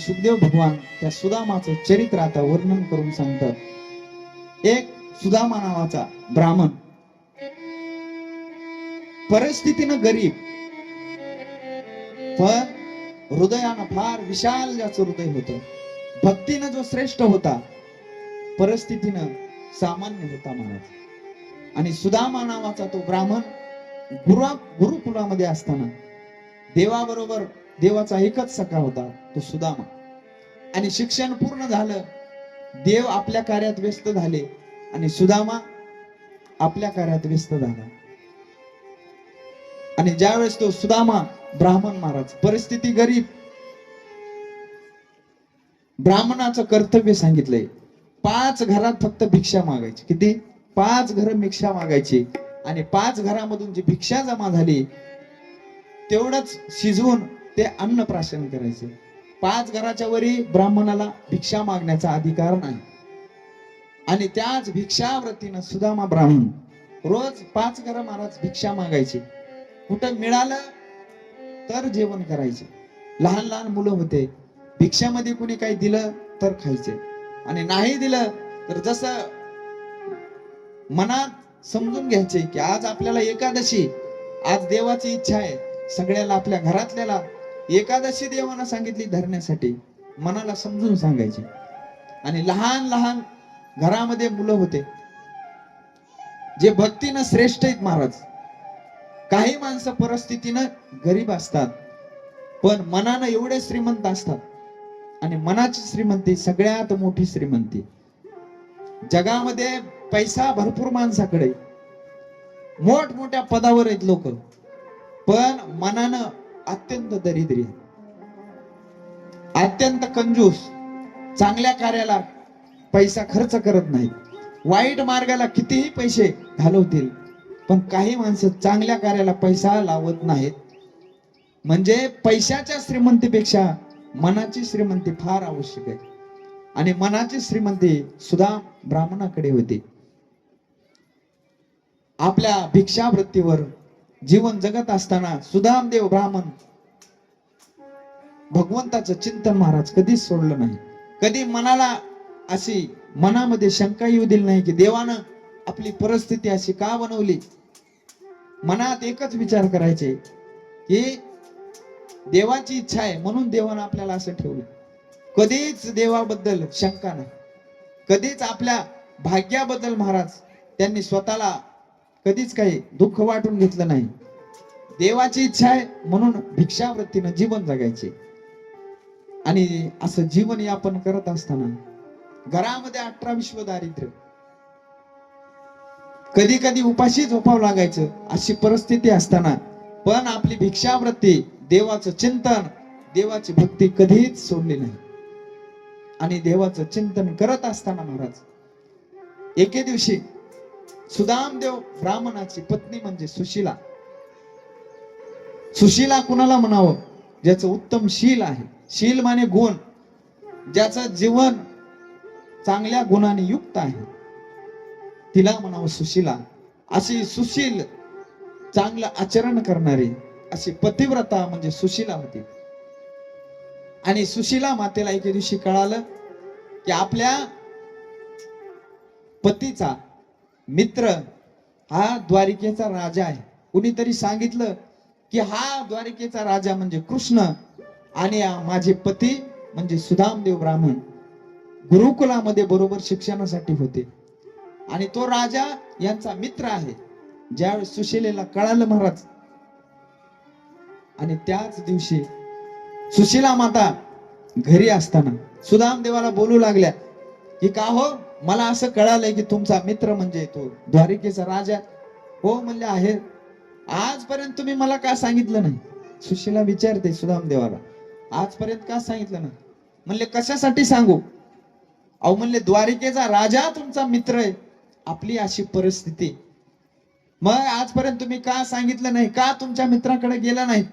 सुखदेव भगवान त्या सुदामाचं चरित्र आता वर्णन करून सांगतात। एक सुदामा नावाचा ब्राह्मण, परिस्थितीनं गरीब, पण हृदयानं फार विशाल ज्याचं हृदय होतं, भक्तीनं जो श्रेष्ठ होता, परिस्थितीनं सामान्य होता महाराज। आणि सुदामा नावाचा तो ब्राह्मण गुरुकुलामध्ये असताना देवाबरोबर, देवाचा एकच सखा होता तो सुदामा। आणि शिक्षण पूर्ण झालं, देव आपल्या कार्यात व्यस्त झाले आणि सुदामा आपल्या कार्यात व्यस्त झाला। आणि ज्यावेळेस तो सुदामा ब्राह्मण महाराज, परिस्थिती गरीब, ब्राह्मणाचं कर्तव्य सांगितलंय, 5 घरात फक्त भिक्षा मागायची। किती? 5 घर भिक्षा मागायची आणि 5 घरामधून जी भिक्षा जमा झाली तेवढंच शिजवून ते अन्न प्राशन करायचे। 5 घराच्या वरी ब्राह्मणाला भिक्षा मागण्याचा अधिकार नाही। आणि त्याच भिक्षाव्रतीनं सुदामा ब्राह्मण रोज 5 घर महाराज भिक्षा मागायचे। कुठं मिळालं तर जेवण करायचे। लहान लहान मुलं होते, भिक्षामध्ये कुणी काही दिलं तर खायचे, आणि नाही दिलं तर जसं मनात समजून घ्यायचे की आज आपल्याला एकादशी, आज देवाची इच्छा आहे, सगळ्याला आपल्या घरातल्याला एकादशी देवानं सांगितली धरण्यासाठी, मनाला समजून सांगायचे। आणि लहान लहान घरामध्ये मुलं होते जे भक्तीनं श्रेष्ठ आहेत महाराज। काही माणसं परिस्थितीनं गरीब असतात पण मनानं एवढे श्रीमंत असतात, आणि मनाची श्रीमंती सगळ्यात मोठी श्रीमंती। जगामध्ये पैसा भरपूर माणसाकडे, मोठमोठ्या पदावर आहेत लोक, पण मनानं अत्यंत दरिद्री, अत्यंत कंजूस, चांगल्या कार्याला पैसा खर्च करत नाहीत, वाईट मार्गाला कितीही पैसे घालवतील पण काही माणसं चांगल्या कार्याला पैसा लावत नाहीत। म्हणजे पैशाच्या श्रीमंतीपेक्षा मनाची श्रीमंती फार आवश्यक आहे। आणि मनाची श्रीमंती सुद्धा ब्राह्मणाकडे होती। आपल्या भिक्षावृत्तीवर जीवन जगत असताना सुदामदेव ब्राह्मण भगवंताचं चिंतन महाराज कधीच सोडलं नाही। कधी मनाला अशी मनामध्ये शंका येऊ दिली नाही की देवानं आपली परिस्थिती अशी का बनवली। मनात एकच विचार करायचे की देवाची इच्छा आहे म्हणून देवानं आपल्याला असं ठेवलं। कधीच देवाबद्दल शंका नाही, कधीच आपल्या भाग्याबद्दल महाराज त्यांनी स्वतःला कधीच काही दुःख वाटून घेतलं नाही। देवाची इच्छा आहे म्हणून भिक्षावृत्तीनं जीवन जगायचे। आणि असं जीवन यापन करत असताना घरामध्ये 18 विश्व दारिद्र्य, कधी कधी उपाशी झोपावं लागायचं, अशी परिस्थिती असताना पण आपली भिक्षावृत्ती, देवाचं चिंतन, देवाची भक्ती कधीच सोडली नाही। आणि देवाचं चिंतन करत असताना महाराज एके दिवशी सुदामदेव ब्राह्मणाची पत्नी म्हणजे सुशीला, सुशीला कुणाला म्हणावं? ज्याचं उत्तम शील आहे, शील माने गुण, ज्याचं जीवन चांगल्या गुणाने युक्त आहे, तिला म्हणावं सुशीला। अशी सुशील, चांगलं आचरण करणारी अशी पतिव्रता म्हणजे सुशीला होती। आणि सुशीला मातेला एके दिवशी कळालं की आपल्या पतीचा मित्र हा द्वारिकेचा राजा आहे। कुणीतरी सांगितलं की हा द्वारिकेचा राजा म्हणजे कृष्ण, आणि माझे पती म्हणजे सुदामदेव ब्राह्मण गुरुकुलामध्ये बरोबर शिक्षणासाठी होते, आणि तो राजा यांचा मित्र आहे। ज्यावेळेस सुशीलेला कळालं महाराज, आणि त्याच दिवशी सुशीला माता घरी असताना सुदामदेवाला बोलू लागल्या की का हो, मला असं कळालंय की तुमचा मित्र म्हणजे तो द्वारिकेचा राजा। हो म्हणले आहे। आजपर्यंत तुम्ही मला का सांगितलं नाही? सुशीला विचारते सुदामदेवाला, आजपर्यंत का सांगितलं नाही? म्हणले कशासाठी सांगू? अहो म्हणले द्वारिकेचा राजा तुमचा मित्र आहे, आपली अशी परिस्थिती, मग आजपर्यंत तुम्ही का सांगितलं नाही? का तुमच्या मित्राकडे गेला नाही?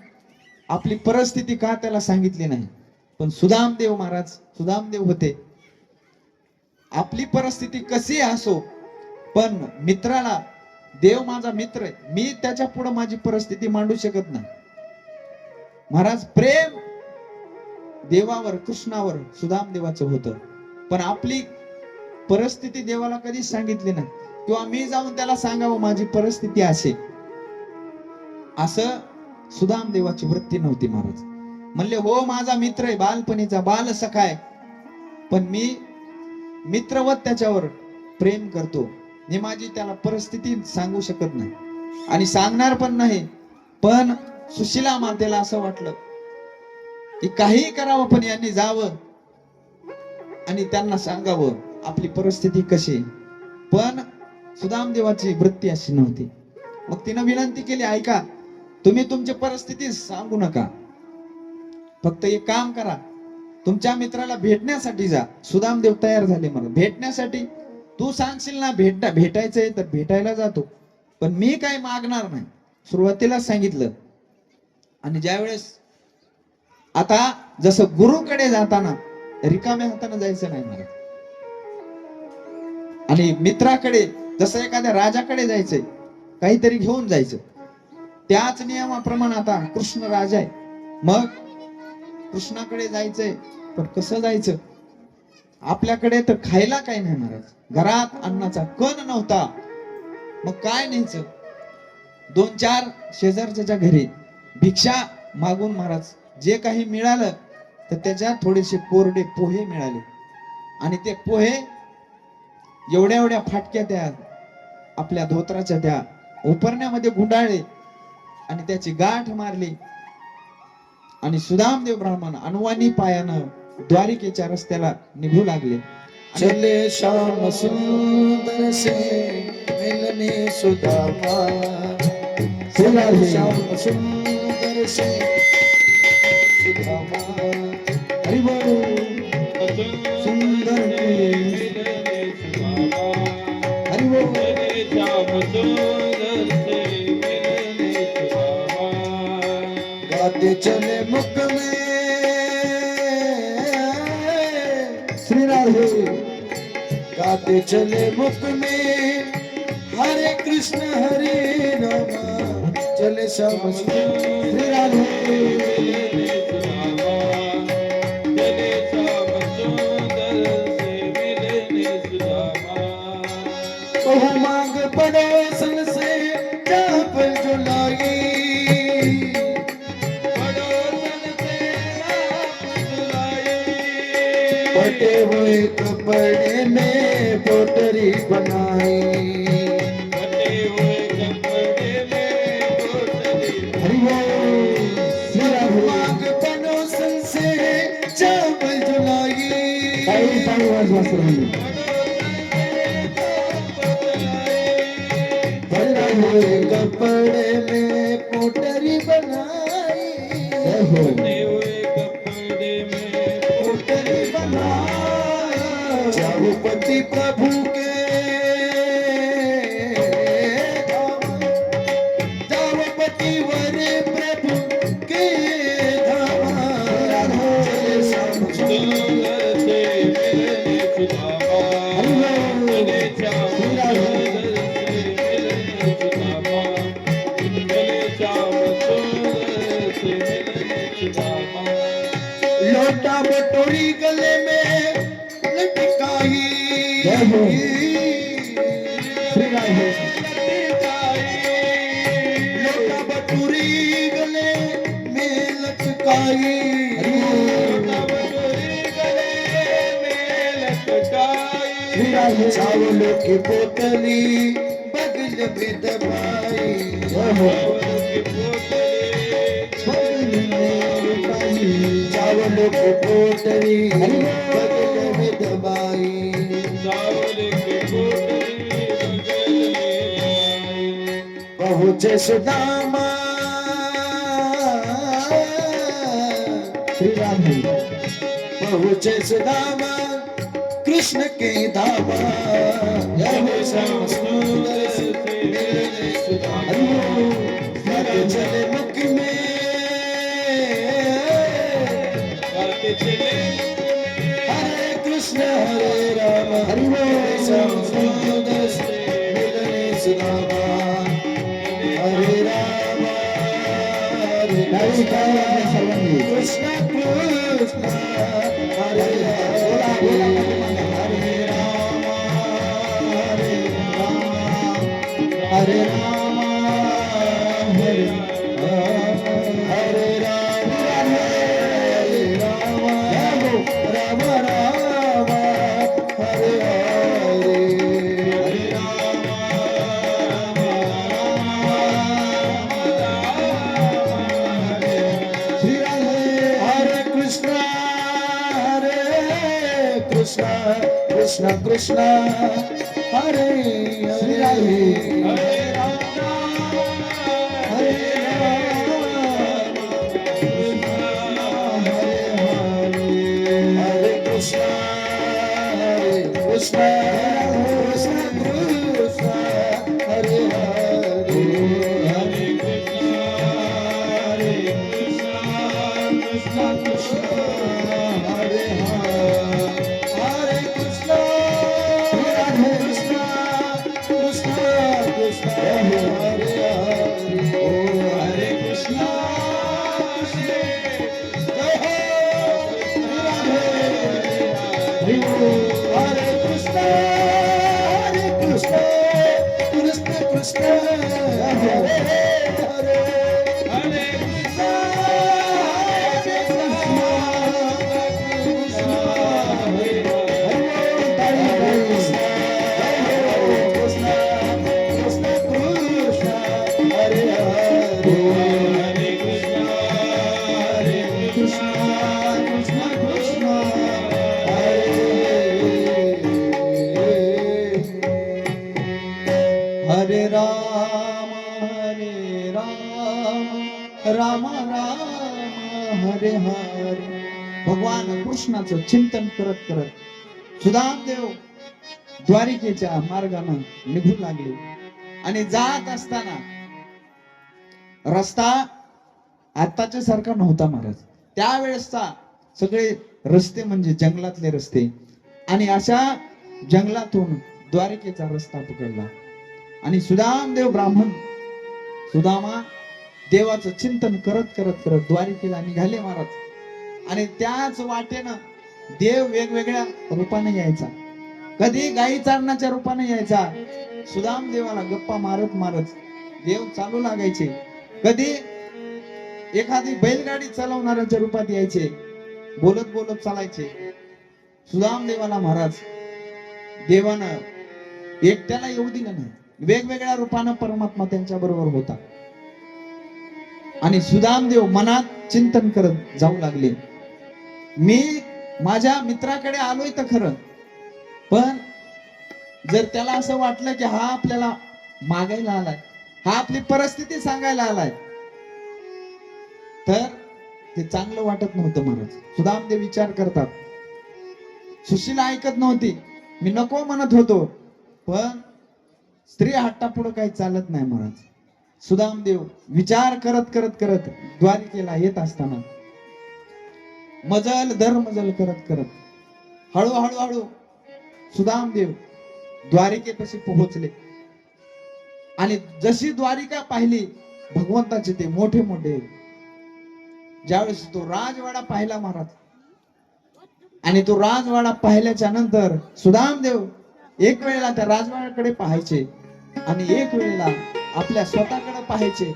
आपली परिस्थिती का त्याला सांगितली नाही? पण सुदामदेव महाराज, सुदामदेव होते, आपली परिस्थिती कशी असो पण मित्राला, देव माझा मित्र आहे, मी त्याच्या पुढे माझी परिस्थिती मांडू शकत नाही महाराज। प्रेम देवावर, कृष्णावर, सुदाम देवाचं होतं. पण आपली परिस्थिती देवाला कधीच सांगितली नाही, किंवा मी जाऊन त्याला सांगावं माझी परिस्थिती असे, असं सुदाम देवाची वृत्ती नव्हती. महाराज म्हणले, हो माझा मित्र आहे, बालपणीचा बाल सखा आहे, पण मी मित्रवत त्याच्यावर प्रेम करतो. मी माझी त्याला परिस्थिती सांगू शकत नाही आणि सांगणार पण नाही. पण सुशीला मातेला असं वाटलं की काही करावं, पण यांनी जावं आणि त्यांना सांगावं आपली परिस्थिती कशी. पण सुदामदेवाची वृत्ती अशी नव्हती. मग तिनं विनंती केली, ऐका, तुम्ही तुमची परिस्थिती सांगू नका, फक्त एक काम करा, तुमच्या मित्राला भेटण्यासाठी जा. सुदामदेव तयार झाले. मला भेटण्यासाठी तू सांगशील ना भेटायचंय तर भेटायला जातो, पण मी काय मागणार नाही, सुरुवातीला सांगितलं. आणि ज्यावेळेस आता जसं गुरुकडे जाताना रिकाम्या हाताने जायचं नाही मला, आणि मित्राकडे जसं एखाद्या राजाकडे जायचंय काहीतरी घेऊन जायचं, त्याच नियमाप्रमाणे आता कृष्ण राजा आहे, मग कृष्णाकडे जायचंय. पण कसं जायचं? आपल्याकडे तर खायला काय नाही महाराज, घरात अन्नाचा कण नव्हता, मग काय न्यायचं? 2-4 शेजारच्या घरी भिक्षा मागून महाराज जे काही मिळालं तर त्याच्यात थोडेसे कोरडे पोहे मिळाले, आणि ते पोहे एवढ्या एवढ्या फाटक्या त्या आपल्या धोत्राच्या त्या उपरण्यामध्ये गुंडाळले आणि त्याची गाठ मारली. आणि सुदामदेव ब्राह्मण अनवाणी पायानं द्वारिकेच्या रस्त्याला निघू लागले. चले श्याम सुंदर से मिलने सुदामा, चले श्याम सुंदर से सुदामा, हरि बोल सुंदर हरि बोल श्याम सुंदर से मिलने सुदामा, गाते चले मुख में श्री राधे, गाते चले मुख में हरे कृष्ण हरे रामा, चले श्याम श्री राधे, बहु मांग पड़ोसन से चापल जुलाई, फटे हुए कपड़े में पोटरी बनाई, फटे हुए कपड़े में पोटरी श्री मांग पड़ोसन से चावल जुलाई, फटे हुए कपड़े में पोटरी बनाई, फटे हुए कपड़े में पोटरी बनाई, चारुपति प्रभु के चारुपति वरे प्रभु के धामा, श्याम सुंदर से मिलने सुदामा, चले श्याम सुंदर से मिलने सुदामा, चले श्याम सुंदर से मिलने सुदामा, लोटा बटोरी गले में लटकाई, लोटा बटोरी गले में लटकाई, लोटा बटोरी गले में लटकाई, चावलों की पोतली बगल में दबाई, चावलों की पोतली चावलों की पोटली बगल में दबाई, चावल की पोटली बगल में दबाई, पहुँचे सुदामा श्री राधे, पहुँचे सुदामा कृष्ण के धामा, जय श्याम सुंदर से मिलने सुदामा, गाते चले मुख में हरे कृष्ण हरे राम, हरे श्याम सुंदर से मिलने सुदामा, हरे राम हरे त्यावेळी काय वाटलं सर्वांनी? कृष्ण कृष्ण हरे बोला, बोला, हरे हरे राम हरे राम हरे राम हरे राम हरे राम राम राम हरे हरे हरे राम श्री राधे. हरे कृष्ण कृष्ण कृष्ण हरे श्री हरे राधे. हरे राम हरे राम कृष्ण हरे हरे हरे कृष्ण कृष्ण कृष्ण हरे हरे हरे कृष्ण कृष्ण कृष्ण हरे हरे हरे कृष्ण कृष्ण कृष्ण हरे हरे हरे कृष्ण जय हो हरे कृष्ण कृष्ण कृष्ण हरे हरे हरे कृष्ण हरे राम राम राम हरे हरे. भगवान कृष्णाचं चिंतन करत करत सुदामदेव द्वारिकेच्या मार्गाने निघू लागले. आणि जात असताना रस्ता आताच्या सारखा नव्हता महाराज. त्यावेळेसचा सगळे रस्ते म्हणजे जंगलातले रस्ते. आणि अशा जंगलातून द्वारिकेचा रस्ता पकडला. आणि सुदामदेव ब्राह्मण सुदामा देवाचं चिंतन करत करत करत द्वारिकेला निघाले महाराज. आणि त्याच वाटेनं देव वेगवेगळ्या रूपाने यायचा. कधी गाई चारण्याच्या रूपाने यायचा. सुदाम देवाला गप्पा मारत मारत देव चालू लागायचे. कधी एखादी बैलगाडी चालवणाऱ्याच्या रूपात यायचे. बोलत बोलत चालायचे. सुदाम देवाला महाराज देवानं एकट्याला येऊ दिलं नाही. वेगवेगळ्या रूपानं परमात्मा त्यांच्या बरोबर होता. आणि सुदामदेव मनात चिंतन करत जाऊ लागले. मी माझ्या मित्राकडे आलोय तर खरं, पण जर त्याला असं वाटलं की हा आपल्याला मागायला आलाय, हा आपली परिस्थिती सांगायला आलाय, तर ते चांगलं वाटत नव्हतं महाराज. सुदामदेव विचार करतात. सुशीला ऐकत नव्हती. मी नको म्हणत होतो, पण स्त्री हट्टा पुढे काही चालत नाही महाराज. सुदामदेव विचार करत करत करत द्वारिकेला येत असताना मजल दर मजल करत करत हळूहळू हळू सुदामदेव द्वारिकेपाशी पोहोचले. आणि जशी द्वारिका पाहिली भगवंताचे ते मोठे मोठे, ज्यावेळेस तो राजवाडा पाहिला महाराज, आणि तो राजवाडा पाहिल्याच्या नंतर सुदामदेव एक वेळेला त्या राजवाड्याकडे पाहायचे आणि एक वेळेला आपल्या स्वतःकडे पाहायचे.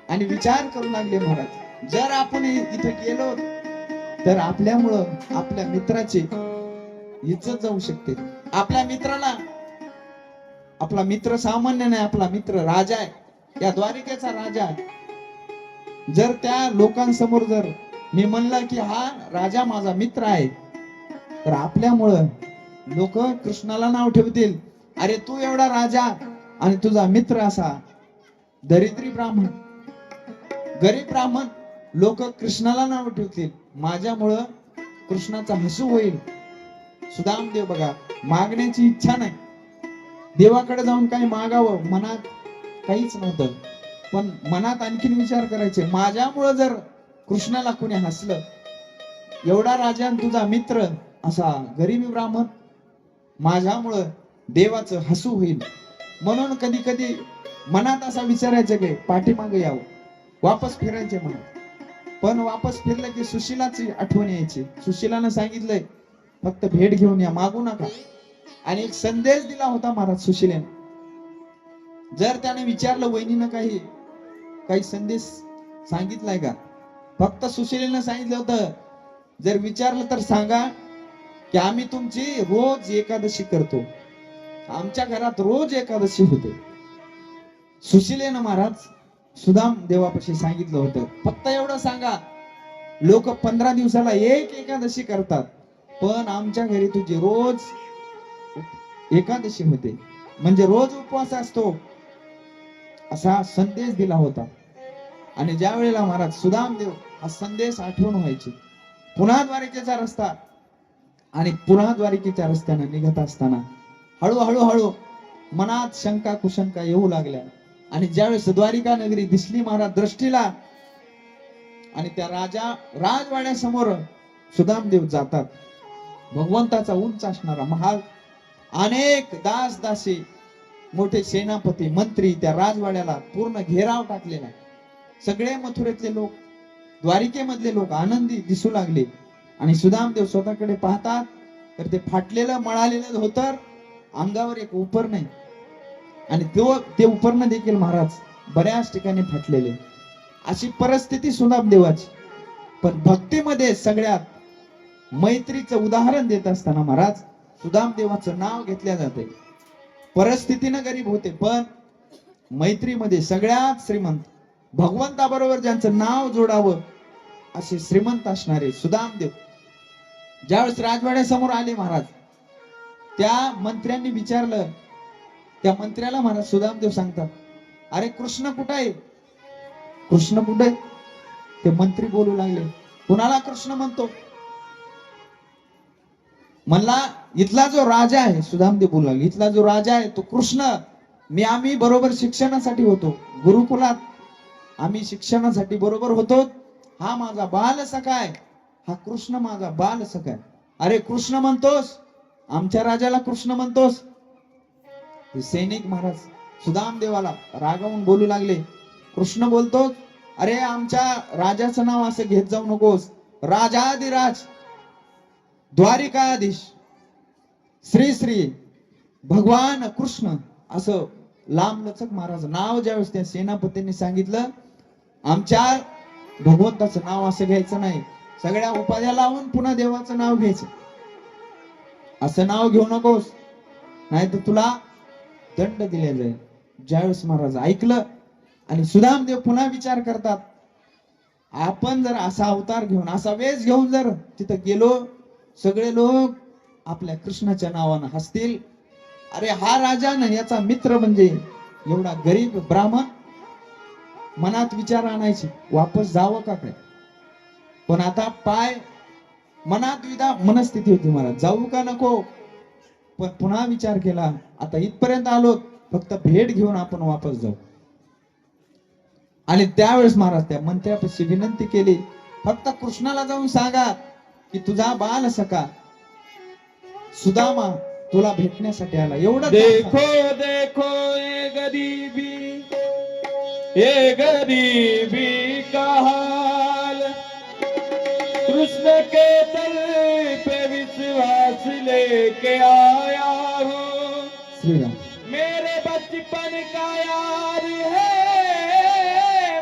आणि विचार करू लागले महाराज, जर आपण इथे गेलो तर आपल्यामुळं आपल्या मित्राची इज्जत जाऊ शकते. आपल्या मित्राला, आपला मित्र सामान्य नाही, आपला मित्र राजा आहे, या द्वारिकेचा राजा आहे. जर त्या लोकांसमोर जर मी म्हणलं की हा राजा माझा मित्र आहे, तर आपल्यामुळं लोक कृष्णाला नाव ठेवतील, अरे तू एवढा राजा आणि तुझा मित्र असा दरिद्री ब्राह्मण, गरीब ब्राह्मण. लोक कृष्णाला नाव ठेवतील, माझ्यामुळं कृष्णाचा हसू होईल. सुदामदेव बघा, मागण्याची इच्छा नाही, देवाकडे जाऊन काही मागावं मनात काहीच नव्हतं, पण मनात आणखीन विचार करायचे, माझ्यामुळं जर कृष्णाला कोणी हसलं, एवढा राजा आणि तुझा मित्र असा गरीब ब्राह्मण, माझ्यामुळं देवाचं हसू होईल. म्हणून कधी कधी मनात असा विचारायचं की पाठीमागे यावं, वापस फिरायचे म्हणा. पण वापस फिरलं की सुशिलाची आठवण यायची. सुशिलानं सांगितलंय फक्त भेट घेऊन या, मागू नका. आणि एक संदेश दिला होता महाराज सुशिलेनं. जर त्याने विचारलं वहिनीनं काही काही संदेश सांगितलाय का, फक्त सुशिलेनं सांगितलं होतं जर विचारलं तर सांगा की आम्ही तुमची रोज एकादशी करतो. आमच्या घरात रोज एकादशी होते. सुशिलेनं महाराज सुदाम देवापाशी सांगितलं होतं फक्त एवढं सांगा, लोक 15 दिवसाला एक एकादशी करतात पण आमच्या घरी तुझी रोज एकादशी होते, म्हणजे रोज उपवास असतो, असा संदेश दिला होता. आणि ज्या वेळेला महाराज सुदाम देव हा संदेश आठवण व्हायची. पुन्हा द्वारकेचा रस्ता आणि पुन्हा द्वारकेच्या रस्त्याने निघत असताना हळूहळू मनात शंका कुशंका येऊ लागल्या. आणि ज्यावेळेस द्वारिका नगरी दिसली महाराज दृष्टीला, आणि त्या राजवाड्यासमोर सुदामदेव जातात. भगवंताचा उंच असणारा महाल, अनेक दास दासी, मोठे सेनापती मंत्री त्या राजवाड्याला पूर्ण घेराव टाकलेला. सगळे मथुरेतले लोक, द्वारिकेमधले लोक आनंदी दिसू लागले. आणि सुदामदेव स्वतःकडे पाहतात तर ते फाटलेलं मळालेलं धोतर, अंगावर एक उपर नाही, आणि ते उपरणं देखील महाराज बऱ्याच ठिकाणी फाटलेले. अशी परिस्थिती सुदामदेवाची. पण भक्तीमध्ये सगळ्यात मैत्रीचं उदाहरण देत असताना महाराज सुदामदेवाचं नाव घेतल्या जाते. परिस्थितीनं गरीब होते पण मैत्रीमध्ये सगळ्यात श्रीमंत, भगवंताबरोबर ज्यांचं नाव जोडावं असे श्रीमंत असणारे सुदामदेव ज्यावेळेस राजवाड्यासमोर आले महाराज, त्या मंत्र्यांनी विचारलं. त्या मंत्र्याला महाराज सुदामदेव सांगतात, अरे कृष्ण कुठे आहे? कृष्ण कुठे? ते मंत्री बोलू लागले, कुणाला कृष्ण म्हणतो? म्हणला इथला जो राजा आहे, सुदामदेव बोलू लागले, इथला जो राजा आहे तो कृष्ण. आम्ही बरोबर शिक्षणासाठी होतो गुरुकुलात, आम्ही शिक्षणासाठी बरोबर होतो. हा माझा बाल सखा आहे, हा कृष्ण माझा बाल सखा आहे. अरे कृष्ण म्हणतोस, आमच्या राजाला कृष्ण म्हणतोस? सैनिक महाराज सुदामदेवाला रागावून बोलू लागले, कृष्ण बोलतो? अरे आमच्या राजाचं नाव असं घेत जाऊ नकोस. राजाधिराज द्वारिकाधीश श्री श्री भगवान कृष्ण असं लांबलचक महाराज नाव ज्यावेळेस त्या सेनापतींनी सांगितलं, आमच्या भगवंताचं नाव असं घ्यायचं नाही, सगळ्या उपाध्या लावून पुन्हा देवाचं नाव घ्यायचं. असं नाव घेऊ नकोस, नाही तर तुला दंड दिला जाईल. ज्यावेळेस महाराज ऐकलं आणि सुदामदेव पुन्हा विचार करतात, आपण जर असा अवतार घेऊन असा वेश घेऊन जर तिथं गेलो, सगळे लोक आपल्या कृष्णाच्या नावानं हसतील. अरे हा राजा ना, याचा मित्र म्हणजे एवढा गरीब ब्राह्मण. मनात विचार आणायचे वापस जावं का काय. पण आता पाय मनात मनस्थिती होती महाराज, जाऊ का नको. पण पुन्हा विचार केला, आता इथपर्यंत आलो, फक्त भेट घेऊन आपण वापस जाऊ. आणि त्यावेळेस महाराज त्या मंत्र्यापाशी विनंती केली, फक्त कृष्णाला जाऊन सांगा की तुझा बाल सखा सुदामा तुला भेटण्यासाठी आला. एवढं देखो देखो ये गरीबी का हाल, कृष्ण के दर पे विश्वास लेके आया हूँ. श्रीराम. मेरे बचपन का यार है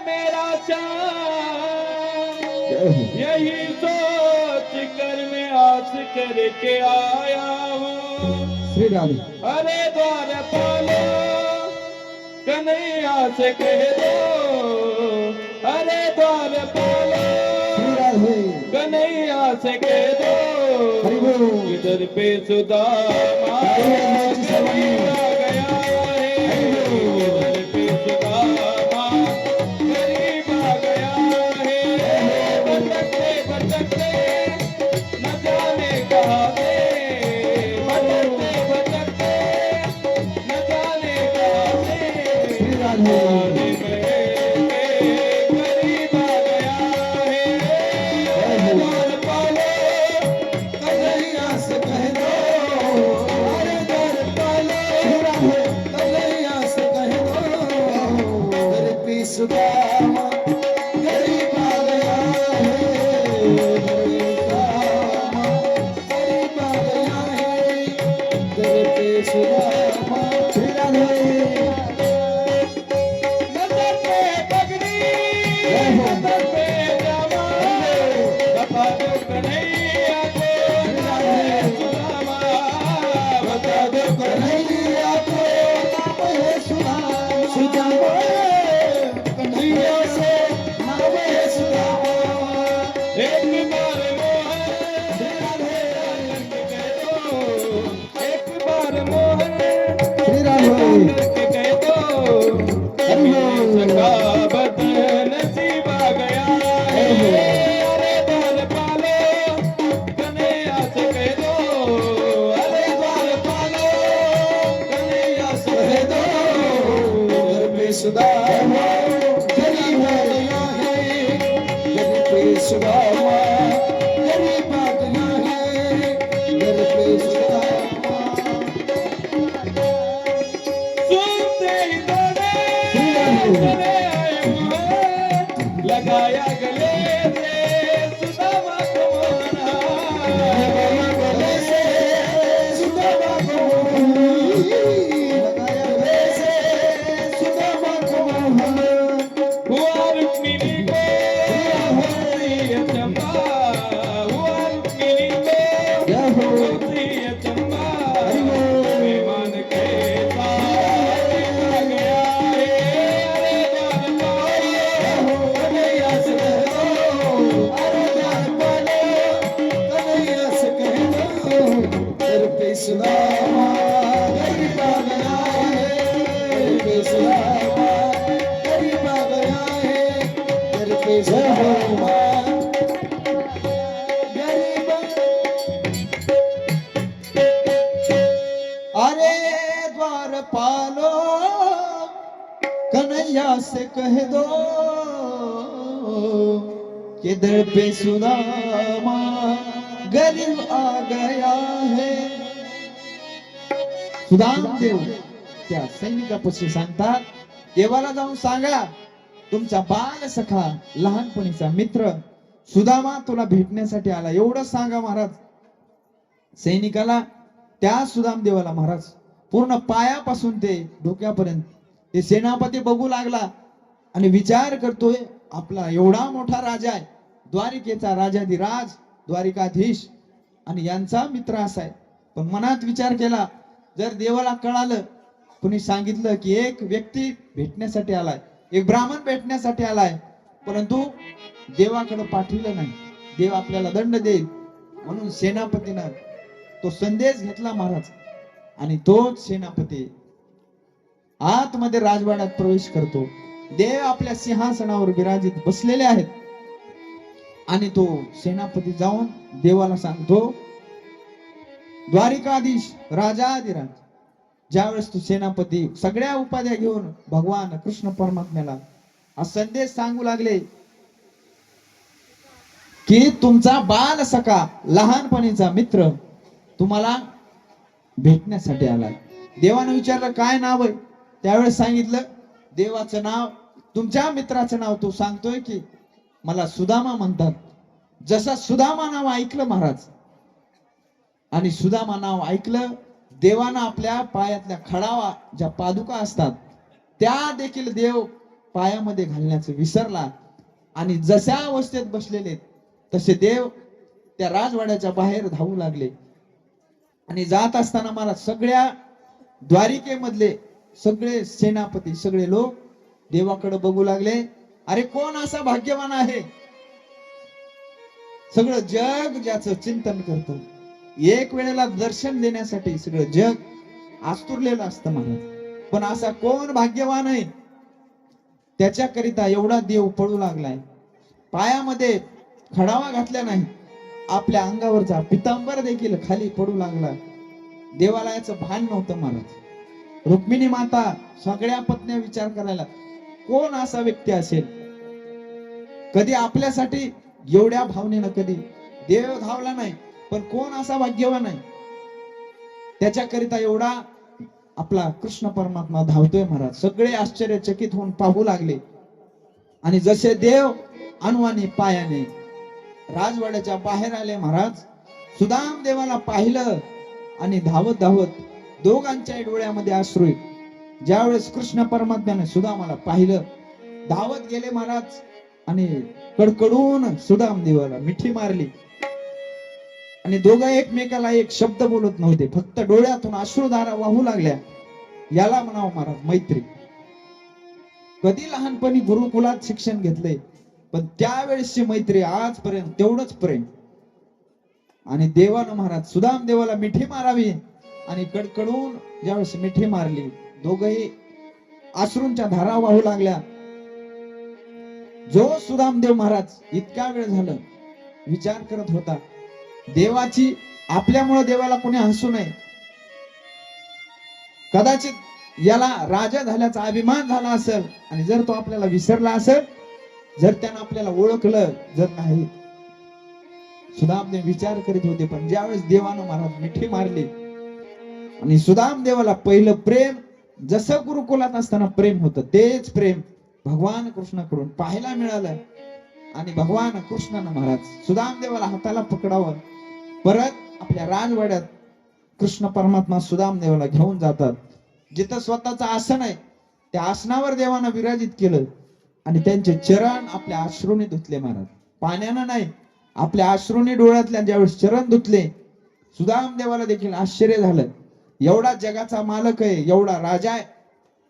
मेरा चाँद, यही सोच कर मैं आस करके आया हूँ. श्रीराम. अरे द्वार पालो कन्हैया से कह दो, अरे द्वार पालो कन्हैया से कह दो, इधर पे सुदामा गया है, इधर पे सुदामा गरीब आ गया है. भटकते भटकते न जाने कहाँ से, भटकते भटकते न जाने कहाँ से, जाने में गरीब आ गया है. द्वार पालो कन्हैया से कह दो, अरे द्वार पालो कन्हैया को नाम है सुदामा, बता दो कन्हैया को नाम है सुदामा, सुदामा कन्हैया से नाम है सुदामा। एक बार मोहन कह दो, एक बार मोहन श्री राम कह दो, सका बदन नसीबा गया है। अरे द्वार पालो कन्हैया से कह दो, अरे द्वार पालो कन्हैया से कह दो, घर पे सुदामा गरीब आ गया है, घर पे सुदामा गरीब आ गया है, घर पे सुदामा। सुनते ही चले आए मोहन, लगाया गले से सुदामा को मोहना, लगाया गले से सुदामा को मोहन, लगाया गले से सुदामा को मोहन। हुआ रुक्मिणी को होती है चंपा, हुआ रुक्मिणी को होती है चंपा, मेहमान के साथ आ गया है। अरे द्वार पालो कन्हैया से कह दो, अरे द्वार पालो कन्हैया से कह दो, घर पे सुदामा गरीब आ गया है, घर पे सुदामा गरीब आ गया है, घर पे सुदामा गरीब अरे द्वार पालो कन्हैया से कह दो कि दर पे सुदामा गरीब आ गया है। सुदाम देव त्या सैनिकापाशी सांगतात, देवाला जाऊन सांगा तुमचा बाल सखा लहानपणीचा मित्र सुदामा तुला भेटण्यासाठी आला, एवढं सांगा महाराज सैनिकाला। त्या सुदाम देवाला महाराज पूर्ण पायापासून ते डोक्यापर्यंत ते सेनापती बघू लागला आणि विचार करतोय, आपला एवढा मोठा राजा आहे, द्वारिकेचा राजाधिराज द्वारिकाधीश आणि यांचा मित्र असाय। पण मनात विचार केला, जर देवाला कळालं, कुणी सांगितलं की एक व्यक्ती भेटण्यासाठी आलाय, एक ब्राह्मण भेटण्यासाठी आलाय, परंतु देवाकडे पाठविलं नाही, देव आपल्याला दंड देईल, म्हणून सेनापतीनं तो संदेश घेतला महाराज। आणि तोच सेनापती आतमध्ये राजवाड्यात प्रवेश करतो, देव आपल्या सिंहासनावर विराजित बसलेले आहेत आणि तो सेनापती जाऊन देवाला सांगतो, द्वारिकाधीश राजाधिराज। ज्यावेळेस तो सेनापती सगळ्या उपाध्या घेऊन भगवान कृष्ण परमात्म्याला हा संदेश सांगू लागले की तुमचा बाल सखा लहानपणीचा मित्र तुम्हाला भेटण्यासाठी आलाय। देवानं विचारलं काय नाव आहे, त्यावेळेस सांगितलं देवाचं नाव, तुमच्या मित्राचं नाव तो सांगतोय की मला सुदामा म्हणतात। जसा सुदामा नाव ऐकलं महाराज आणि सुदामा नाव ऐकलं, देवानं आपल्या पायातल्या खडावा ज्या पादुका असतात त्या देखील देव पायामध्ये घालण्याचं विसरला आणि जशा अवस्थेत बसलेले तसे देव त्या राजवाड्याच्या बाहेर धावू लागले। आणि जात असताना मला सगळ्या द्वारिकेमधले सगळे सेनापती सगळे लोक देवाकडे बघू लागले, अरे कोण असा भाग्यवान आहे, सगळं जग ज्याचं चिंतन करतं, एक वेळेला दर्शन देण्यासाठी सगळं जग आस्तुरलेलं असतं महाराज, पण असा कोण भाग्यवान आहे, त्याच्याकरिता एवढा देव पडू लागलाय। पायामध्ये खडावा घातला नाही, आपल्या अंगावरचा पितांबर देखील खाली पडू लागला। देवाला याचं भान नव्हतं महाराज। रुक्मिणी माता सगळ्या पत्न्या विचार करायला, कोण असा व्यक्ती असेल, कधी आपल्यासाठी एवढ्या भावनेनं कधी देव धावला नाही, पण कोण असा भाग्यवान आहे, त्याच्याकरिता एवढा आपला कृष्ण परमात्मा धावतोय महाराज। सगळे आश्चर्यचकित होऊन पाहू लागले आणि जसे देव अनुवानी पायाने राजवाड्याच्या बाहेर आले महाराज, सुदाम देवाला पाहिलं आणि धावत धावत दोघांच्या डोळ्यामध्ये अश्रू। ज्यावेळेस कृष्ण परमात्म्याने सुदामाला पाहिलं, धावत गेले महाराज आणि कडकडून सुदाम देवाला मिठी मारली आणि दोघं एकमेकाला एक शब्द बोलत नव्हते, फक्त डोळ्यातून अश्रुधारा वाहू लागल्या. याला म्हणावं महाराज मैत्री. कधी लहानपणी गुरुकुलात शिक्षण घेतलंय, पण त्यावेळेसची मैत्री आजपर्यंत तेवढंच प्रेम. आणि देवानं महाराज सुदाम देवाला मिठी मारावी आणि कडकडून ज्यावेळेस मिठी मारली, दोघही अश्रूंच्या धारा वाहू लागल्या. जो सुदामदेव महाराज इतका वेळ झालं विचार करत होता, देवाची आपल्यामुळे देवाला कोणी हसू नये, कदाचित याला राजा झाल्याचा अभिमान झाला असेल, आणि जर तो आपल्याला विसरला असेल, जर त्यानं आपल्याला ओळखलं जर नाही. सुदामदेव विचार करीत होते. पण ज्यावेळेस देवानं महाराज मिठी मारली आणि सुदाम देवाला पहिलं प्रेम जसं गुरुकुलात असताना प्रेम होतं, तेच प्रेम भगवान कृष्णाकडून पाहायला मिळालं. आणि भगवान कृष्णानं महाराज सुदाम देवाला हाताला पकडावं, परत आपल्या राजवाड्यात कृष्ण परमात्मा सुदाम देवाला घेऊन जातात. जिथं स्वतःचं आसन आहे त्या आसनावर देवानं विराजित केलं आणि त्यांचे चरण आपल्या अश्रूने धुतले महाराज, पाण्यानं नाही, आपल्या अश्रूने डोळ्यातल्या ज्यावेळेस चरण धुतले. सुदाम देवाला देखील आश्चर्य झालं, एवढा जगाचा मालक आहे, एवढा राजा आहे,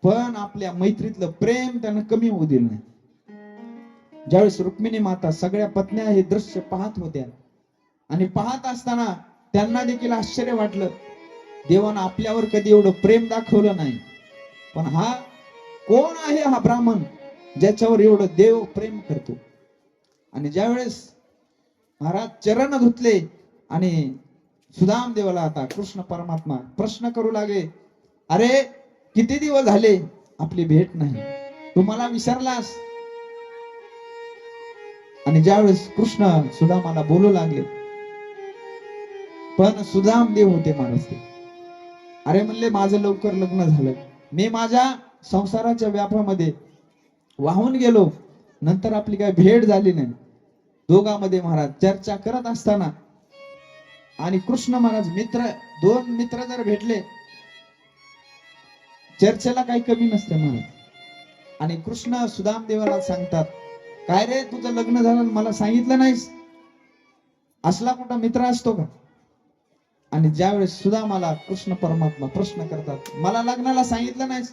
पण आपल्या मैत्रीतलं प्रेम त्यानं कमी होऊ दिलं नाही. ज्यावेळेस रुक्मिणी माता सगळ्या पत्न्या हे दृश्य पाहत होत्या आणि पाहत असताना त्यांना देखील आश्चर्य वाटलं, देवानं आपल्यावर कधी एवढं प्रेम दाखवलं नाही, पण हा कोण आहे हा ब्राह्मण ज्याच्यावर एवढं देव प्रेम करतो. आणि ज्यावेळेस महाराज चरण धुतले आणि सुदाम देवाला आता कृष्ण परमात्मा प्रश्न करू लागले, अरे किती दिवस झाले आपली भेट नाही, तू मला विसरलास. आणि ज्यावेळेस कृष्ण सुदामाला बोलू लागले, पण सुदाम देव होते महाराज ते, अरे म्हणले माझं लवकर लग्न झालं, मी माझ्या संसाराच्या व्यापामध्ये वाहून गेलो, नंतर आपली काय भेट झाली नाही. दोघांमध्ये महाराज चर्चा करत असताना आणि कृष्ण महाराज दोन मित्र जर भेटले, चर्चेला काही कमी नसते महाराज. आणि कृष्ण सुदाम देवाला सांगतात, काय रे तुझं लग्न झालं मला सांगितलं नाहीस, असला कुठला मित्र असतो का. आणि ज्यावेळेस सुदामाला कृष्ण परमात्मा प्रश्न करतात, मला लग्नाला सांगितलं नाहीस,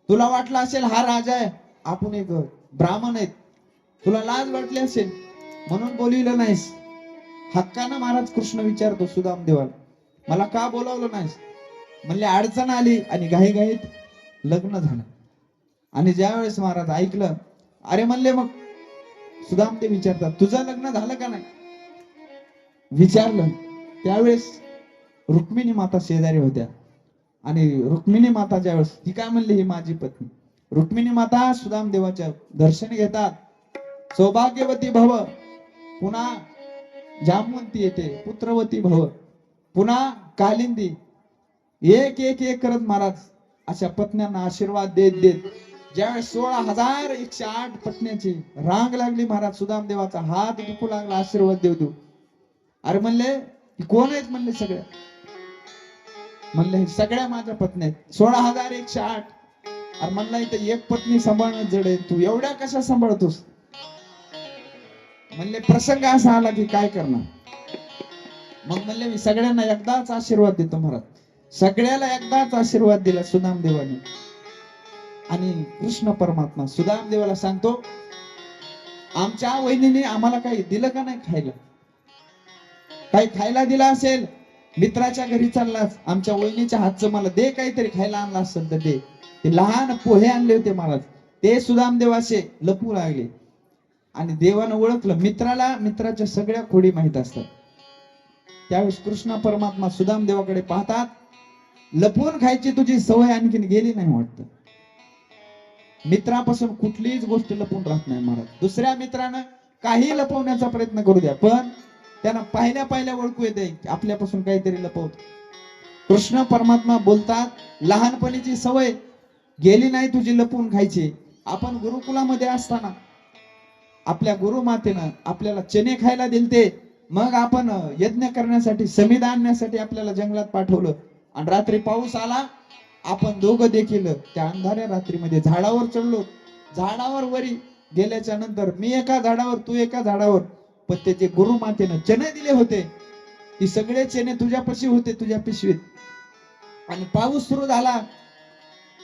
तुला वाटलं असेल हा राजा आहे, आपण एक ब्राह्मण आहेत, तुला लाज वाटली असेल म्हणून बोलविलं नाहीस. हक्कानं महाराज कृष्ण विचारतो सुदाम देवाला, मला का बोलावलं नाहीस. म्हणले अडचण आली आणि घाईघाईत लग्न झालं. आणि ज्यावेळेस महाराज ऐकलं, अरे म्हणले मग सुदाम ते विचारतात, तुझं लग्न झालं का नाही विचारलं. त्यावेळेस रुक्मिणी माता शेजारी होत्या आणि रुक्मिणी माता ज्यावेळेस ती काय म्हणली, ही माझी पत्नी. रुक्मिणी माता सुदाम देवाच्या दर्शन घेतात, सौभाग्यवती भव, पुन्हा जामवंती येते, पुत्रवती भव, पुन्हा कालिंदी, एक एक एक करत महाराज अशा पत्न्यांना आशीर्वाद देत देत ज्यावेळेस 16,108 पत्न्याची रांग लागली महाराज, सुदाम देवाचा हात दुखू लागला आशीर्वाद देऊ देऊ. अरे म्हणले कोण आहेत म्हणले, सगळ्या म्हणले सगळ्या माझ्या पत्न्या आहेत, 16,108. अरे म्हणला इथं एक पत्नी सांभाळणं जड आहे, तू एवढ्या कशा सांभाळतोस. म्हणले प्रसंग असा आला की काय करणार. मग म्हणले मी सगळ्यांना एकदाच आशीर्वाद देतो महाराज. सगळ्याला एकदाच आशीर्वाद दिला सुदाम देवाने. आणि कृष्ण परमात्मा सुदाम देवाला सांगतो, आमच्या वहिनीने आम्हाला काही दिलं का नाही खायला, काही खायला दिला असेल, मित्राच्या घरी चाललास, आमच्या वहिनीच्या हातचं मला दे, काहीतरी खायला आणलं असेल तर दे. ते लहान पोहे आणले होते महाराज, ते सुदाम देवाचे लपू लागले. आणि देवानं ओळखलं, मित्राला मित्राच्या सगळ्या खोडी माहित असतात. त्यावेळेस कृष्ण परमात्मा सुदाम देवाकडे पाहतात, लपवून खायची तुझी सवय आणखीन गेली नाही वाटतं. मित्रापासून कुठलीच गोष्ट लपून राहत नाही महाराज. दुसऱ्या मित्रानं काही लपवण्याचा प्रयत्न करू द्या, पण त्यांना पाहिल्या पाहिल्या ओळखू येते आपल्यापासून काहीतरी लपवत. कृष्ण परमात्मा बोलतात, लहानपणीची सवय गेली नाही तुझी लपवून खायची. आपण गुरुकुलामध्ये असताना आपल्या गुरुमातेनं आपल्याला चणे खायला दिलते, मग आपण यज्ञ करण्यासाठी समिधा आणण्यासाठी आपल्याला जंगलात पाठवलं, आणि रात्री पाऊस आला, आपण दोघं देखील त्या अंधाऱ्या रात्रीमध्ये झाडावर चढलो. झाडावर वरी गेल्याच्या नंतर मी एका झाडावर तू एका झाडावर, पण त्याचे गुरुमातेनं चणे दिले होते. की सगळे चेने तुझ्यापाशी होते तुझ्या पिशवीत. आणि पाऊस सुरू झाला,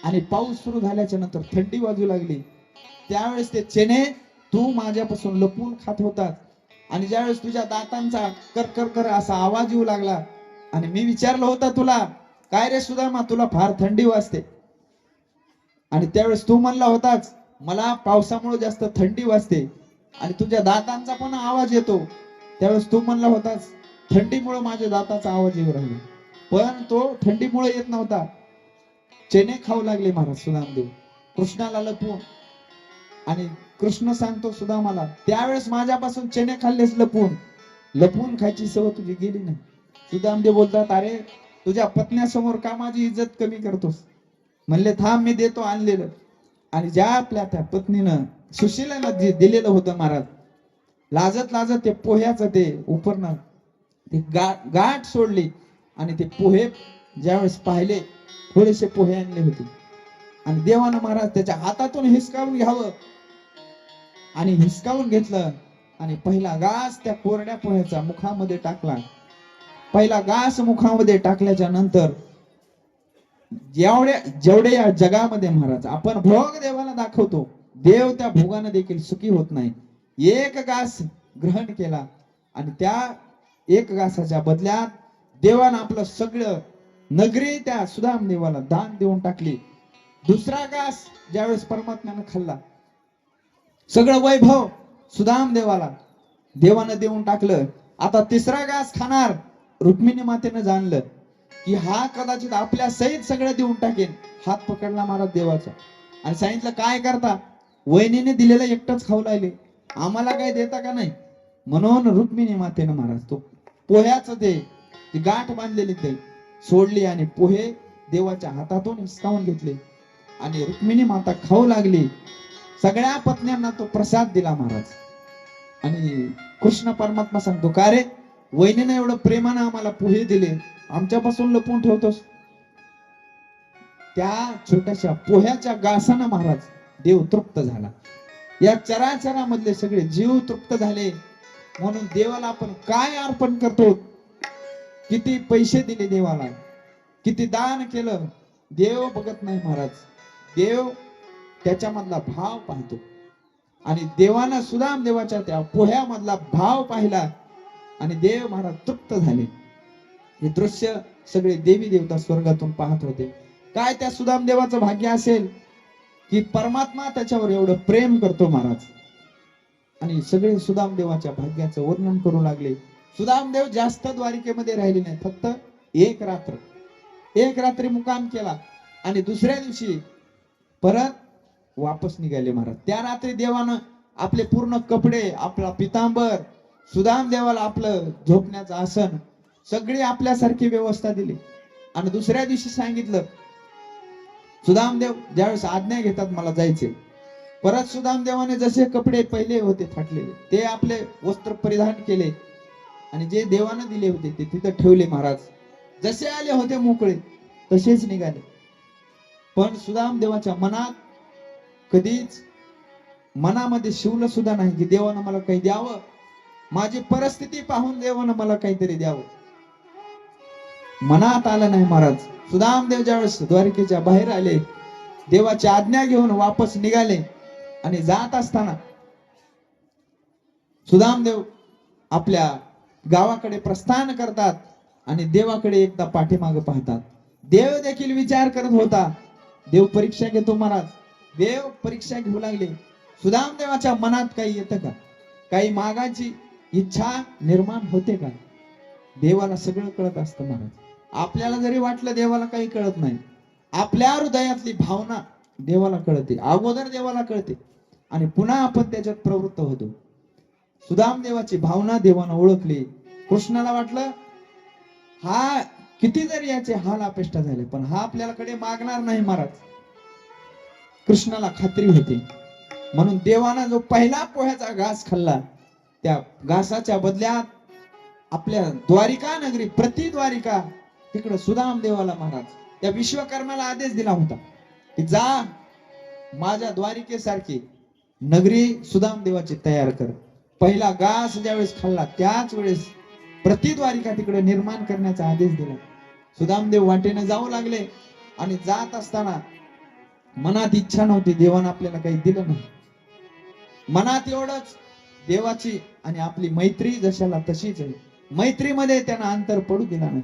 आणि पाऊस सुरू झाल्याच्या नंतर थंडी वाजू लागली. त्यावेळेस ते चेने तू माझ्यापासून लपून खात होतास. आणि ज्यावेळेस तुझ्या दातांचा कर कर कर असा आवाज येऊ लागला, आणि मी विचारलं होतं तुला, काय रे सुदामा तुला फार थंडी वाजते? आणि त्यावेळेस तू म्हणला होताच, मला पावसामुळे जास्त थंडी वाजते. आणि तुझ्या दातांचा पण आवाज येतो. त्यावेळेस तू म्हणला होतास, थंडीमुळे माझ्या दाताचा आवाज येऊ राहिला. पण तो थंडीमुळे येत नव्हता. चेने खाऊ लागले महाराज सुदामदेव कृष्णाला लपवून. आणि कृष्ण सांगतो सुदामाला, त्यावेळेस माझ्यापासून चेने खाल्लेस लपवून. लपवून खायची सवय तुझी गेली नाही. सुदामदेव बोलतात, अरे तुझ्या पत्न्यासमोर का माझी इज्जत कमी करतोस? म्हणले थांब मी देतो आणलेलं. आणि ज्या आपल्या त्या पत्नीनं सुशीलाला जे दिलेलं होतं महाराज, लाजत लाजत ते पोह्याचं ते उपरणं ते गाठ सोडली. आणि ते पोहे ज्यावेळेस पाहिले, थोडेसे पोहे आणले होते. आणि देवानं महाराज त्याच्या हातातून हिसकावून घ्यावं, आणि हिसकावून घेतलं. आणि पहिला घास त्या कोरड्या पोह्याचा मुखामध्ये टाकला. पहिला घास मुखामध्ये टाकल्याच्या नंतर जेवढे या जगामध्ये महाराज आपण भोग देवाला दाखवतो, देव त्या भोगानं देखील सुखी होत नाही. एक घास ग्रहण केला, आणि त्या एक घासाच्या बदल्यात देवानं आपलं सगळं नगरी त्या सुदाम देवाला दान देऊन टाकली. दुसरा घास ज्यावेळेस परमात्म्यानं खाल्ला, सगळं वैभव सुदाम देवाला देवानं देऊन टाकलं. आता तिसरा घास खाणार रुक्मिणी मातेनं जाणलं की हा कदाचित आपल्या सहित सगळं देऊन टाकेन. हात पकडला महाराज देवाचा, आणि सांगितलं, काय करता? वहिनीने दिलेलं एकटंच खाऊ लागले, आम्हाला काय देता का नाही? म्हणून रुक्मिणी मातेनं महाराज तो पोह्याचं ती गाठ बांधलेली ते सोडली, आणि पोहे देवाच्या हातातून हिसकावून घेतले. आणि रुक्मिणी माता खाऊ लागली. सगळ्या पत्न्यांना तो प्रसाद दिला महाराज. आणि कृष्ण परमात्मा सांगतो, का रे वहिनीने एवढं प्रेमानं आम्हाला पोहे दिले, आमच्यापासून लपवून ठेवतोस? त्या छोट्याशा पोह्याच्या घासानं महाराज देव तृप्त झाला. या चराचरामधले सगळे जीव तृप्त झाले. म्हणून देवाला आपण काय अर्पण करतो, किती पैसे दिले देवाला, किती दान केलं, देव बघत नाही महाराज. देव त्याच्यामधला भाव पाहतो. आणि देवानं सुदाम देवाच्या त्या पोह्यामधला भाव पाहिला, आणि देव महाराज तृप्त झाले. हे दृश्य सगळे देवी देवता स्वर्गातून पाहत होते. काय त्या सुदाम देवाचं भाग्य असेल की परमात्मा त्याच्यावर एवढं प्रेम करतो महाराज. आणि सगळे सुदाम देवाच्या भाग्याचं वर्णन करू लागले. सुदाम देव जास्त द्वारिकेमध्ये राहिले नाही, फक्त एक रात्री मुक्काम केला, आणि दुसऱ्या दिवशी परत वापस निघाले महाराज. त्या रात्री देवानं आपले पूर्ण कपडे, आपला पितांबर, सुदाम देवाला आपलं झोपण्याचं आसन, सगळी आपल्यासारखी व्यवस्था दिली. आणि दुसऱ्या दिवशी सांगितलं, सुदामदेव ज्यावेळेस आज्ञा घेतात मला जायचे, परत सुदामदेवाने जसे कपडे पहिले होते फाटलेले ते आपले वस्त्र परिधान केले, आणि जे देवाने दिले होते ते तिथं ठेवले महाराज. जसे आले होते मोकळे तसेच निघाले. पण सुदामदेवाच्या मनात कधीच मनामध्ये शिवलं सुद्धा नाही की देवानं मला काही द्यावं, माझी परिस्थिती पाहून देवानं मला काहीतरी द्यावं. मनात आलं नाही महाराज. सुदामदेव ज्यावेळेस द्वारकेच्या बाहेर आले, देवाची आज्ञा घेऊन वापस निघाले, आणि जात असताना सुदामदेव आपल्या गावाकडे प्रस्थान करतात, आणि देवाकडे एकदा पाठीमागे पाहतात. देव देखील विचार करत होता. देव परीक्षा घेतो महाराज. देव परीक्षा घेऊ लागले. सुदामदेवाच्या मनात काही येतं का? काही मागायची इच्छा निर्माण होते का? देवाला सगळं कळत असतं महाराज. आपल्याला जरी वाटलं देवाला काही कळत नाही, आपल्या हृदयातली भावना देवाला कळते, अगोदर देवाला कळते, आणि पुन्हा आपण त्याच्यात प्रवृत्त होतो. सुदामदेवाची भावना देवानं ओळखली. कृष्णाला वाटलं हा किती जरी याचे हाल अपेष्टा झाले, पण हा आपल्याकडे मागणार नाही महाराज. कृष्णाला खात्री होती. म्हणून देवानं जो पहिला पोह्याचा घास खाल्ला, त्या घासाच्या बदल्यात आपल्या द्वारिका नगरी प्रतिद्वारिका तिकडे सुदाम देवाला महाराज त्या विश्वकर्माला आदेश दिला होता की जा माझ्या द्वारिकेसारखी नगरी सुदाम देवाची तयार कर. पहिला घास ज्यावेळेस खाल्ला त्याच वेळेस प्रतिद्वारिका तिकडे निर्माण करण्याचा आदेश दिला. सुदामदेव वाटेने जाऊ लागले आणि जात असताना मनात इच्छा नव्हती, देवानं आपल्याला काही दिलं नाही. मनात एवढंच, देवाची आणि आपली मैत्री जशाला तशीच आहे, मैत्रीमध्ये त्यांना अंतर पडू दिला नाही.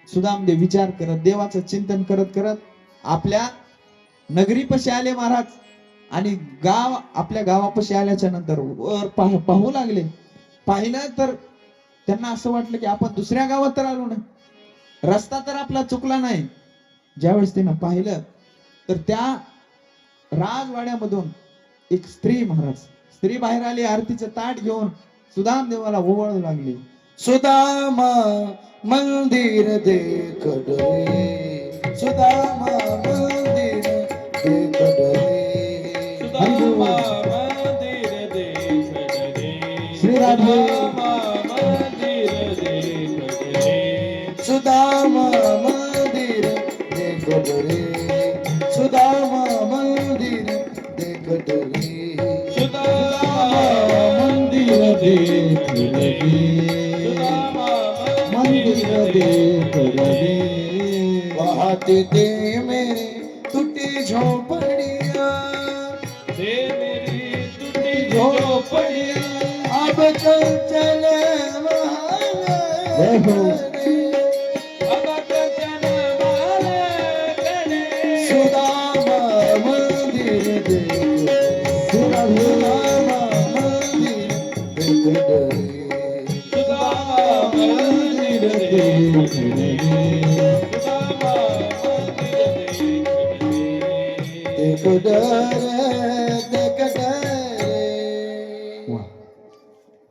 सुदामदेव विचार करत, देवाचं चिंतन करत करत आपल्या नगरीपाशी आले महाराज. आणि आपल्या गावापाशी आल्याच्या नंतर वर पाहू लागले. पाहिलं तर त्यांना असं वाटलं की आपण दुसऱ्या गावात तर आलो नाही, रस्ता तर आपला चुकला नाही. ज्यावेळेस त्यांना पाहिलं तर त्या राजवाड्यामधून एक स्त्री बाहेर आली, आरतीचं ताट घेऊन सुदामदेवाला ओवाळू लागली. सुदामा मंदिर देख डोळे, सुदामा मंदिर देख डोळे, सुदामा मंदिर देख डोळे, श्रीराधे मंदिर देख डोळे, सुदामा मंदिर देख डोळे, सुदामा मंदिर देख डोळे, सुदामा मंदिर देख डोळे, बहाते दे मेरी टूटी झोपड़िया, दे मेरी टूटी झोपड़िया, अब चल चले जय हो. अब चल चले वाले सुदामा मंदिर देख, सुदामा मंदिर देख,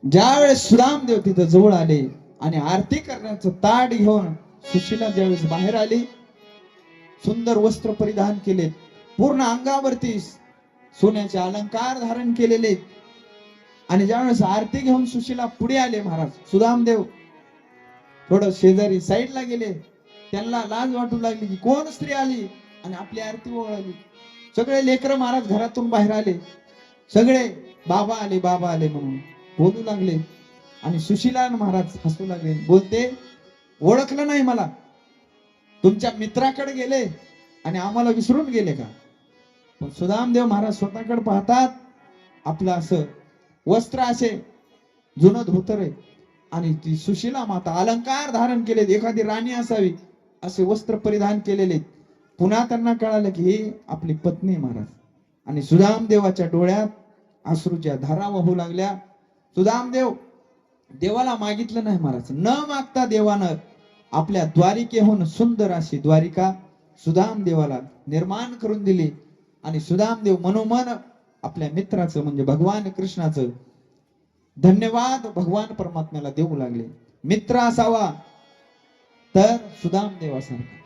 ज्यावेळेस सुदामदेव तिथं जवळ आले आणि आरती करण्याचं ताट घेऊन सुशीला ज्यावेळेस बाहेर आली, सुंदर वस्त्र परिधान केले, पूर्ण अंगावरती सोन्याचे अलंकार धारण केलेले, आणि ज्यावेळेस आरती घेऊन सुशीला पुढे आले महाराज, सुदामदेव थोडं शेजारी साईडला गेले. त्यांना लाज वाटू लागली की कोण स्त्री आली आणि आपली आरती ओवाळली. सगळे लेकर महाराज घरातून बाहेर आले, सगळे बाबा आले म्हणून बोलू लागले. आणि सुशीला महाराज हसू लागले, बोलते ओळखलं नाही मला, तुमच्या मित्राकडे गेले आणि आम्हाला विसरून गेले का? पण सुदामदेव महाराज स्वतःकडे पाहतात, आपलं असं वस्त्र असे जुनं धोतर आहे आणि ती सुशीला माता अलंकार धारण केले, एखादी राणी असावी असे वस्त्र परिधान केलेले. पुन्हा त्यांना कळालं की ही आपली पत्नी महाराज. आणि सुदामदेवाच्या डोळ्यात अश्रूच्या धारा वाहू लागल्या. सुदामदेव देवाला मागितलं नाही महाराज, न मागता देवानं आपल्या द्वारिकेहून सुंदर अशी द्वारिका सुदामदेवाला निर्माण करून दिली. आणि सुदामदेव मनोमन आपल्या मित्राचं म्हणजे भगवान कृष्णाचं धन्यवाद भगवान परमात्म्याला देऊ लागले. मित्र असावा तर सुदामदेवासारखा.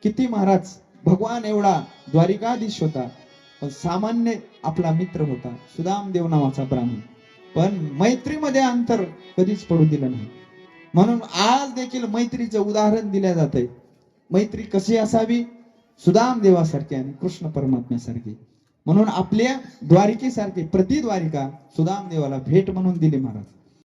किती महाराज, भगवान एवढा द्वारिकाधीश होता, पण सामान्य आपला मित्र होता सुदामदेव नावाचा ब्राह्मण, पण मैत्रीमध्ये अंतर कधीच पडू दिलं नाही. म्हणून आज देखील मैत्रीचं उदाहरण दिल्या जाते. मैत्री कशी असावी? सुदामदेवासारखी आणि कृष्ण परमात्म्यासारखी. म्हणून आपल्या द्वारिकेसारखी प्रतिद्वारिका सुदामदेवाला भेट म्हणून दिली महाराज.